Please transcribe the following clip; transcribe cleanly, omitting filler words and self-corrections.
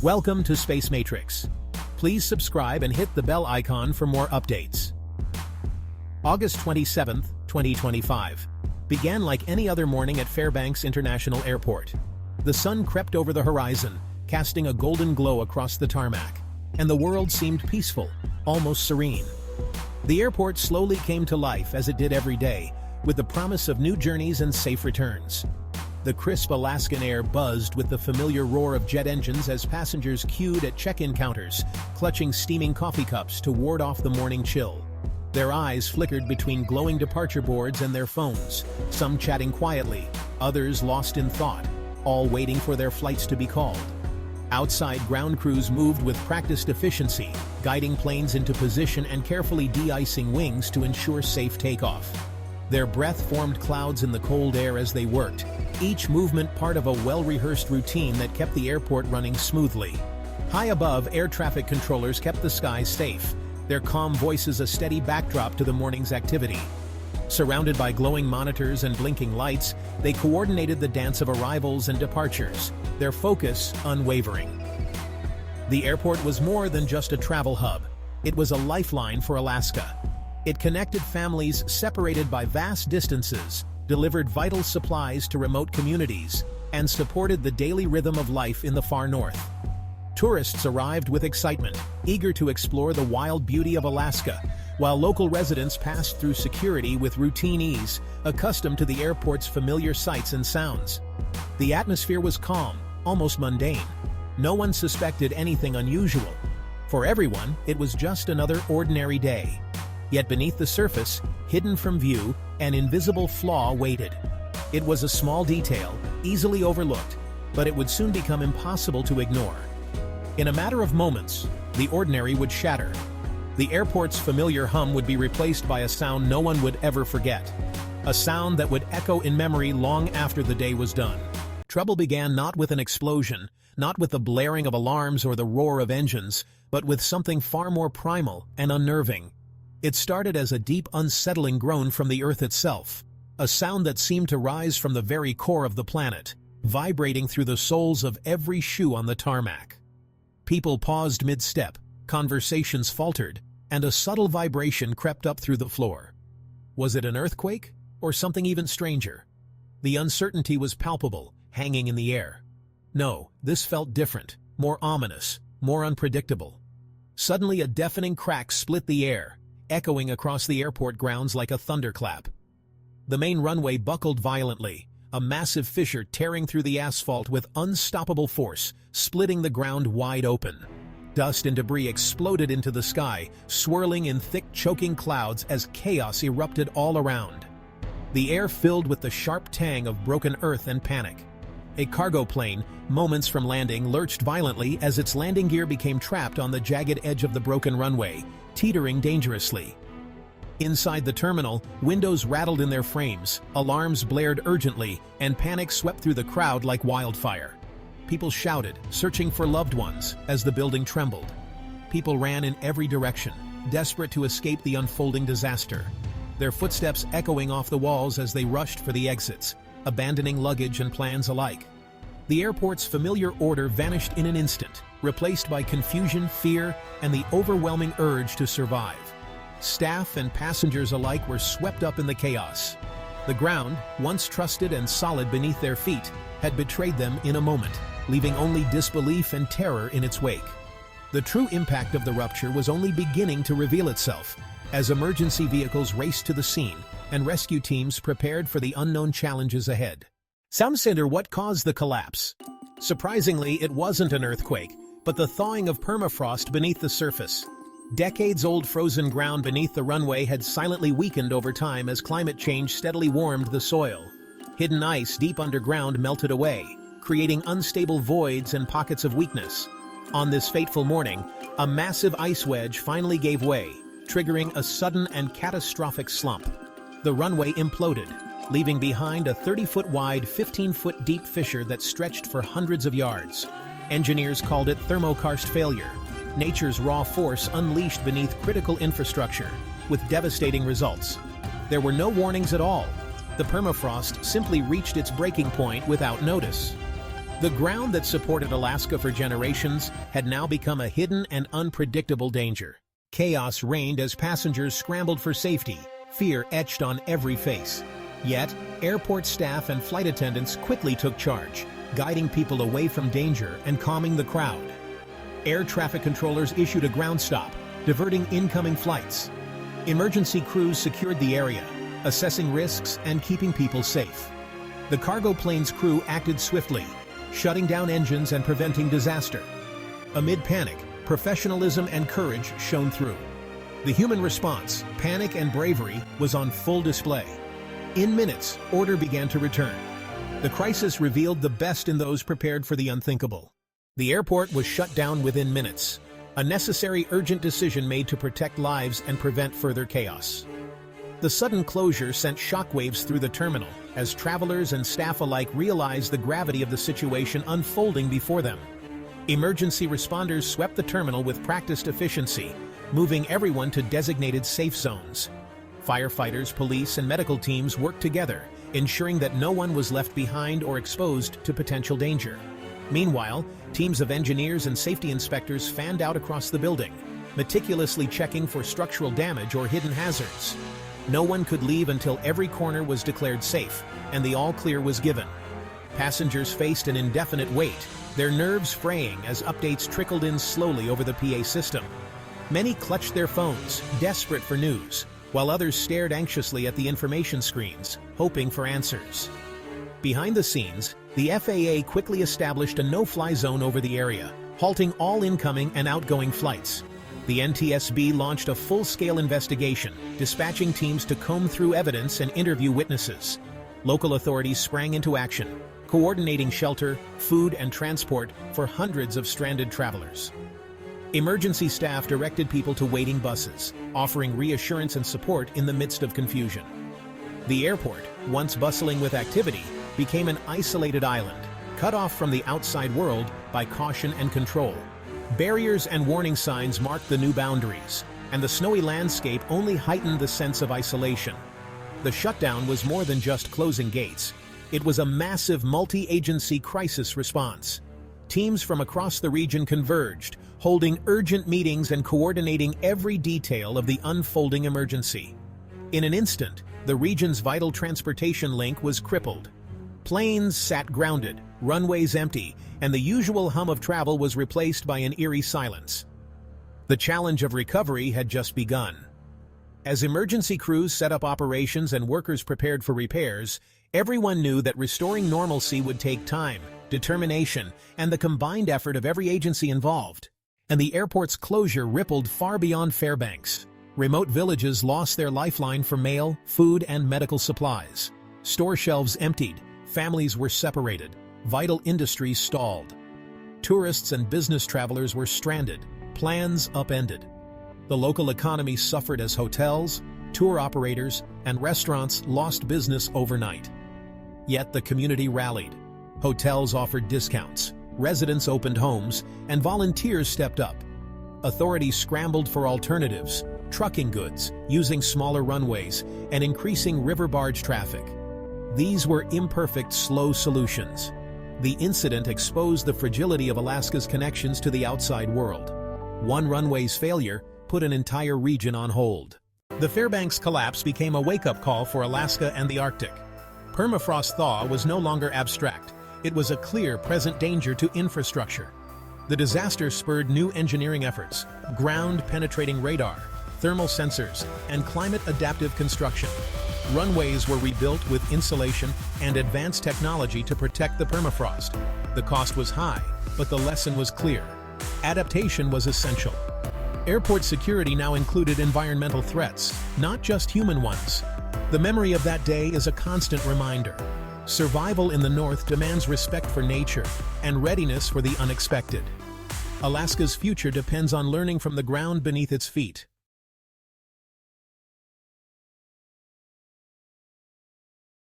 Welcome to Space Matrix. Please subscribe and hit the bell icon for more updates. August 27, 2025, began like any other morning at Fairbanks International Airport. The sun crept over the horizon, casting a golden glow across the tarmac, and the world seemed peaceful, almost serene. The airport slowly came to life as it did every day, with the promise of new journeys and safe returns. The crisp Alaskan air buzzed with the familiar roar of jet engines as passengers queued at check-in counters, clutching steaming coffee cups to ward off the morning chill. Their eyes flickered between glowing departure boards and their phones, some chatting quietly, others lost in thought, all waiting for their flights to be called. Outside, ground crews moved with practiced efficiency, guiding planes into position and carefully de-icing wings to ensure safe takeoff. Their breath formed clouds in the cold air as they worked, each movement part of a well-rehearsed routine that kept the airport running smoothly. High above, air traffic controllers kept the skies safe, their calm voices a steady backdrop to the morning's activity. Surrounded by glowing monitors and blinking lights, they coordinated the dance of arrivals and departures, their focus unwavering. The airport was more than just a travel hub. It was a lifeline for Alaska. It connected families separated by vast distances, delivered vital supplies to remote communities, and supported the daily rhythm of life in the far north. Tourists arrived with excitement, eager to explore the wild beauty of Alaska, while local residents passed through security with routine ease, accustomed to the airport's familiar sights and sounds. The atmosphere was calm, almost mundane. No one suspected anything unusual. For everyone, it was just another ordinary day. Yet beneath the surface, hidden from view, an invisible flaw waited. It was a small detail, easily overlooked, but it would soon become impossible to ignore. In a matter of moments, the ordinary would shatter. The airport's familiar hum would be replaced by a sound no one would ever forget. A sound that would echo in memory long after the day was done. Trouble began not with an explosion, not with the blaring of alarms or the roar of engines, but with something far more primal and unnerving. It started as a deep, unsettling groan from the Earth itself, a sound that seemed to rise from the very core of the planet, vibrating through the soles of every shoe on the tarmac. People paused mid-step, conversations faltered, and a subtle vibration crept up through the floor. Was it an earthquake, or something even stranger? The uncertainty was palpable, hanging in the air. No, this felt different, more ominous, more unpredictable. Suddenly a deafening crack split the air, echoing across the airport grounds like a thunderclap. The main runway buckled violently, a massive fissure tearing through the asphalt with unstoppable force, splitting the ground wide open. Dust and debris exploded into the sky, swirling in thick, choking clouds as chaos erupted all around. The air filled with the sharp tang of broken earth and panic. A cargo plane, moments from landing, lurched violently as its landing gear became trapped on the jagged edge of the broken runway, teetering dangerously. Inside the terminal, windows rattled in their frames, alarms blared urgently, and panic swept through the crowd like wildfire. People shouted, searching for loved ones, as the building trembled. People ran in every direction, desperate to escape the unfolding disaster, their footsteps echoing off the walls as they rushed for the exits, abandoning luggage and plans alike. The airport's familiar order vanished in an instant, replaced by confusion, fear, and the overwhelming urge to survive. Staff and passengers alike were swept up in the chaos. The ground, once trusted and solid beneath their feet, had betrayed them in a moment, leaving only disbelief and terror in its wake. The true impact of the rupture was only beginning to reveal itself, as emergency vehicles raced to the scene and rescue teams prepared for the unknown challenges ahead. Some wonder what caused the collapse. Surprisingly, it wasn't an earthquake, but the thawing of permafrost beneath the surface. Decades-old frozen ground beneath the runway had silently weakened over time as climate change steadily warmed the soil. Hidden ice deep underground melted away, creating unstable voids and pockets of weakness. On this fateful morning, a massive ice wedge finally gave way, triggering a sudden and catastrophic slump. The runway imploded, leaving behind a 30-foot wide, 15-foot deep fissure that stretched for hundreds of yards. Engineers called it thermokarst failure, nature's raw force unleashed beneath critical infrastructure, with devastating results. There were no warnings at all. The permafrost simply reached its breaking point without notice. The ground that supported Alaska for generations had now become a hidden and unpredictable danger. Chaos reigned as passengers scrambled for safety, fear etched on every face. Yet, airport staff and flight attendants quickly took charge, guiding people away from danger and calming the crowd. Air traffic controllers issued a ground stop, diverting incoming flights. Emergency crews secured the area, assessing risks and keeping people safe. The cargo plane's crew acted swiftly, shutting down engines and preventing disaster. Amid panic, professionalism and courage shone through. The human response, panic and bravery, was on full display. In minutes, order began to return. The crisis revealed the best in those prepared for the unthinkable. The airport was shut down within minutes, a necessary urgent decision made to protect lives and prevent further chaos. The sudden closure sent shockwaves through the terminal, as travelers and staff alike realized the gravity of the situation unfolding before them. Emergency responders swept the terminal with practiced efficiency, moving everyone to designated safe zones. Firefighters, police, and medical teams worked together, ensuring that no one was left behind or exposed to potential danger. Meanwhile, teams of engineers and safety inspectors fanned out across the building, meticulously checking for structural damage or hidden hazards. No one could leave until every corner was declared safe, and the all-clear was given. Passengers faced an indefinite wait, their nerves fraying as updates trickled in slowly over the PA system. Many clutched their phones, desperate for news, while others stared anxiously at the information screens, hoping for answers. Behind the scenes, the FAA quickly established a no-fly zone over the area, halting all incoming and outgoing flights. The NTSB launched a full-scale investigation, dispatching teams to comb through evidence and interview witnesses. Local authorities sprang into action, coordinating shelter, food, and transport for hundreds of stranded travelers. Emergency staff directed people to waiting buses, offering reassurance and support in the midst of confusion. The airport, once bustling with activity, became an isolated island, cut off from the outside world by caution and control. Barriers and warning signs marked the new boundaries, and the snowy landscape only heightened the sense of isolation. The shutdown was more than just closing gates. It was a massive multi-agency crisis response. Teams from across the region converged, holding urgent meetings and coordinating every detail of the unfolding emergency. In an instant, the region's vital transportation link was crippled. Planes sat grounded, runways empty, and the usual hum of travel was replaced by an eerie silence. The challenge of recovery had just begun. As emergency crews set up operations and workers prepared for repairs, everyone knew that restoring normalcy would take time, determination, and the combined effort of every agency involved. And the airport's closure rippled far beyond Fairbanks. Remote villages lost their lifeline for mail, food, and medical supplies. Store shelves emptied, families were separated, vital industries stalled. Tourists and business travelers were stranded, plans upended. The local economy suffered as hotels, tour operators, and restaurants lost business overnight. Yet the community rallied. Hotels offered discounts, residents opened homes, and volunteers stepped up. Authorities scrambled for alternatives, trucking goods, using smaller runways, and increasing river barge traffic. These were imperfect, slow solutions. The incident exposed the fragility of Alaska's connections to the outside world. One runway's failure put an entire region on hold. The Fairbanks collapse became a wake-up call for Alaska and the Arctic. Permafrost thaw was no longer abstract. It was a clear, present danger to infrastructure. The disaster spurred new engineering efforts, ground-penetrating radar, thermal sensors, and climate-adaptive construction. Runways were rebuilt with insulation and advanced technology to protect the permafrost. The cost was high, but the lesson was clear. Adaptation was essential. Airport security now included environmental threats, not just human ones. The memory of that day is a constant reminder. Survival in the North demands respect for nature and readiness for the unexpected. Alaska's future depends on learning from the ground beneath its feet.